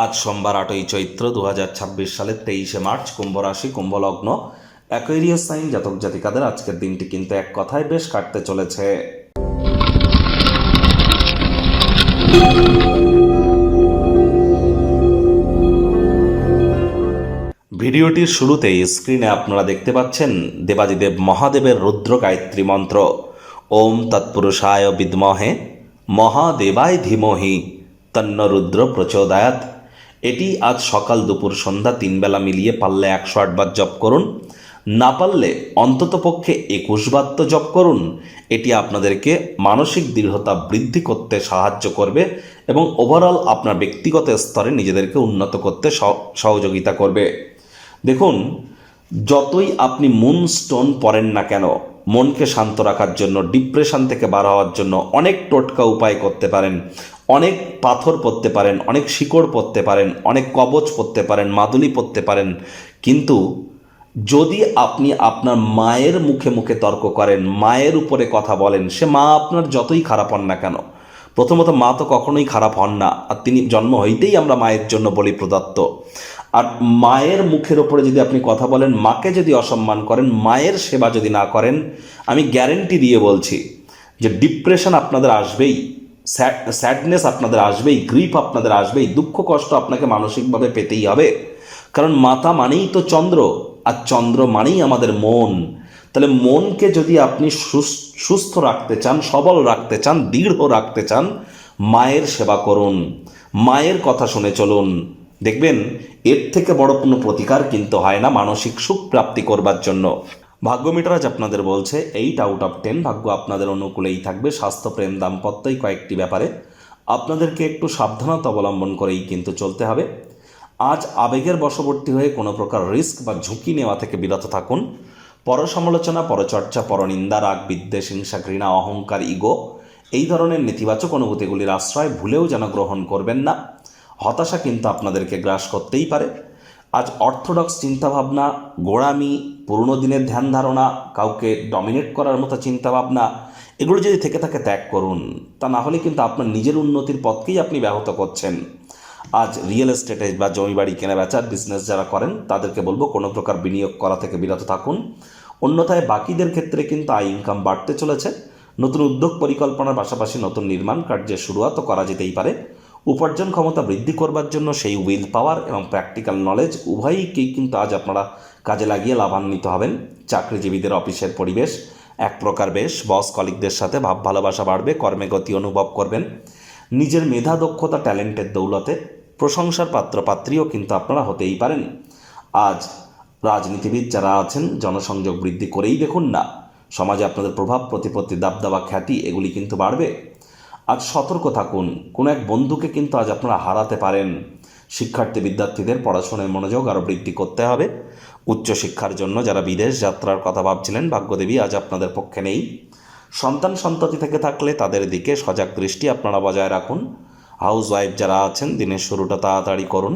আজ সোমবার 8ই চৈত্র 2026 সালের 23শে মার্চ, কুম্ভ রাশি, কুম্ভ লগ্ন, অ্যাকোয়ারিয়াস সাইন জাতক জাতিকাদের আজকের দিনটি কিন্তু এক কথায় বেশ কাটতে চলেছে। ভিডিওটির শুরুতেই স্ক্রিনে আপনারা দেখতে পাচ্ছেন দেবাদিদেব মহাদেবের রুদ্র গায়ত্রী মন্ত্র, ওম তৎপুরুষায় বিদ্মহে মহাদেবায় ধীমহি তন্ন রুদ্র প্রচোদয়াৎ। এটি আজ সকাল দুপুর সন্ধ্যা 3 বেলা মিলিয়ে পারলে 108 বার জপ করুন, না পারলে অন্ততপক্ষে 21 বার তো জপ করুন। এটি আপনাদেরকে মানসিক দৃঢ়তা বৃদ্ধি করতে সাহায্য করবে এবং ওভারঅল আপনার ব্যক্তিগত স্তরে নিজেদেরকে উন্নত করতে সহযোগিতা করবে। দেখুন, যতই আপনি মুন স্টোন পড়েন না কেন, মনকে শান্ত রাখার জন্য, ডিপ্রেশন থেকে বার হওয়ার জন্য অনেক টোটকা উপায় করতে পারেন। অনেক পাথর পরতে পারেন, অনেক শিকড় পরতে পারেন, অনেক কবচ পরতে পারেন, মাদুলি পরতে পারেন, কিন্তু যদি আপনি আপনার মায়ের মুখে মুখে তর্ক করেন, মায়ের উপরে কথা বলেন, সে মা আপনার যতই খারাপ হন না কেন, প্রথমত মা তো কখনোই খারাপ হন না, আর তিনি জন্ম হইতেই আমরা মায়ের জন্য বলি প্রদত্ত। আর মায়ের মুখের ওপরে যদি আপনি কথা বলেন, মাকে যদি অসম্মান করেন, মায়ের সেবা যদি না করেন, আমি গ্যারেন্টি দিয়ে বলছি যে ডিপ্রেশন আপনাদের আসবেই, স্যাডনেস আপনাদের আসবেই, গ্রিফ আপনাদের আসবেই, দুঃখ কষ্ট আপনাকে মানসিকভাবে পেতেই হবে। কারণ মাতা মানেই তো চন্দ্র, আর চন্দ্র মানেই আমাদের মন। তাহলে মনকে যদি আপনি সুস্থ রাখতে চান, সবল রাখতে চান, দৃঢ় রাখতে চান, মায়ের সেবা করুন, মায়ের কথা শুনে চলুন। দেখবেন এর থেকে বড় কোনো প্রতিকার কিন্তু হয় না মানসিক সুখ প্রাপ্তি করবার জন্য। ভাগ্য মিটার আজ আপনাদের বলছে 8 আউট অফ 10 ভাগ্য আপনাদের অনুকূলেই থাকবে। স্বাস্থ্য, প্রেম, দাম্পত্যই কয়েকটি ব্যাপারে আপনাদেরকে একটু সাবধানতা অবলম্বন করেই কিন্তু চলতে হবে। আজ আবেগের বশবর্তী হয়ে কোনো প্রকার রিস্ক বা ঝুঁকি নেওয়া থেকে বিরত থাকুন। পরসমালোচনা, পরচর্চা, পরনিন্দা, রাগ, বিদ্বেষ, হিংসা, ঘৃণা, অহংকার, ইগো এই ধরনের নেতিবাচক অনুভূতিগুলির আশ্রয় ভুলেও যেন গ্রহণ করবেন না। হতাশা কিন্তু আপনাদেরকে গ্রাস করতেই পারে। আজ অর্থোডক্স চিন্তাভাবনা, গোঁড়ামি, পুরনো দিনের ধ্যান ধারণা, কাউকে ডমিনেট করার মতো চিন্তাভাবনা, এগুলো যদি থেকে থাকে ত্যাগ করুন। তা না হলে কিন্তু আপনার নিজের উন্নতির পথকেই আপনি ব্যাহত করছেন। আজ রিয়েল এস্টেটে বা জমি বাড়ি কেনা বেচার বিজনেস যারা করেন তাদেরকে বলবো কোনো প্রকার বিনিয়োগ করা থেকে বিরত থাকুন। অন্যথায় বাকিদের ক্ষেত্রে কিন্তু আয় ইনকাম বাড়তে চলেছে। নতুন উদ্যোগ পরিকল্পনার পাশাপাশি নতুন নির্মাণ কার্যের শুরুয়াতও করা যেতেই পারে। উপার্জন ক্ষমতা বৃদ্ধি করবার জন্য সেই উইল পাওয়ার এবং প্র্যাকটিক্যাল নলেজ উভয়কেই কিন্তু আজ আপনারা কাজে লাগিয়ে লাভান্বিত হবেন। চাকরিজীবীদের অফিসের পরিবেশ এক প্রকার বেশ, বস কলিগদের সাথে ভাব ভালোবাসা বাড়বে, কর্মে গতি অনুভব করবেন। নিজের মেধা, দক্ষতা, ট্যালেন্টের দৌলতে প্রশংসার পাত্রপাত্রীও কিন্তু আপনারা হতেই পারেন। আজ রাজনীতিবিদ যারা আছেন জনসংযোগ বৃদ্ধি করেই দেখুন না, সমাজে আপনাদের প্রভাব, প্রতিপত্তি, দাবদাবা, খ্যাতি এগুলি কিন্তু বাড়বে। আজ সতর্ক থাকুন, কোনো এক বন্ধুকে কিন্তু আজ আপনারা হারাতে পারেন। শিক্ষার্থী বিদ্যার্থীদের পড়াশোনায় মনোযোগ আরও বৃদ্ধি করতে হবে। উচ্চশিক্ষার জন্য যারা বিদেশ যাত্রার কথা ভাবছিলেন, ভাগ্যদেবী আজ আপনাদের পক্ষে নেই। সন্তান সন্ততি থেকে থাকলে তাদের দিকে সজাগ দৃষ্টি আপনারা বজায় রাখুন। হাউস ওয়াইফ যারা আছেন দিনের শুরুটা তাড়াতাড়ি করুন।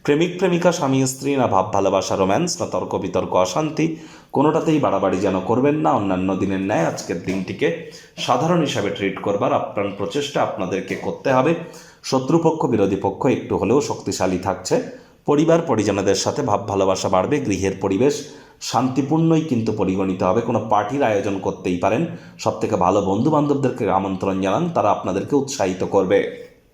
প্রেমিক প্রেমিকা, স্বামী স্ত্রী, না ভাব ভালোবাসা, রোম্যান্স, না তর্ক বিতর্ক, অশান্তি, কোনোটাতেই বাড়াবাড়ি যেন করবেন না। অন্যান্য দিনের ন্যায় আজকের দিনটিকে সাধারণ হিসাবে ট্রিট করবার আপ্রাণ প্রচেষ্টা আপনাদেরকে করতে হবে। শত্রুপক্ষ, বিরোধী পক্ষ একটু হলেও শক্তিশালী থাকছে। পরিবার পরিজনদের সাথে ভাব ভালোবাসা বাড়বে। গৃহের পরিবেশ শান্তিপূর্ণই কিন্তু পরিগণিত হবে। কোনো পার্টির আয়োজন করতেই পারেন। সবথেকে ভালো বন্ধু বান্ধবদেরকে আমন্ত্রণ জানান, তারা আপনাদেরকে উৎসাহিত করবে।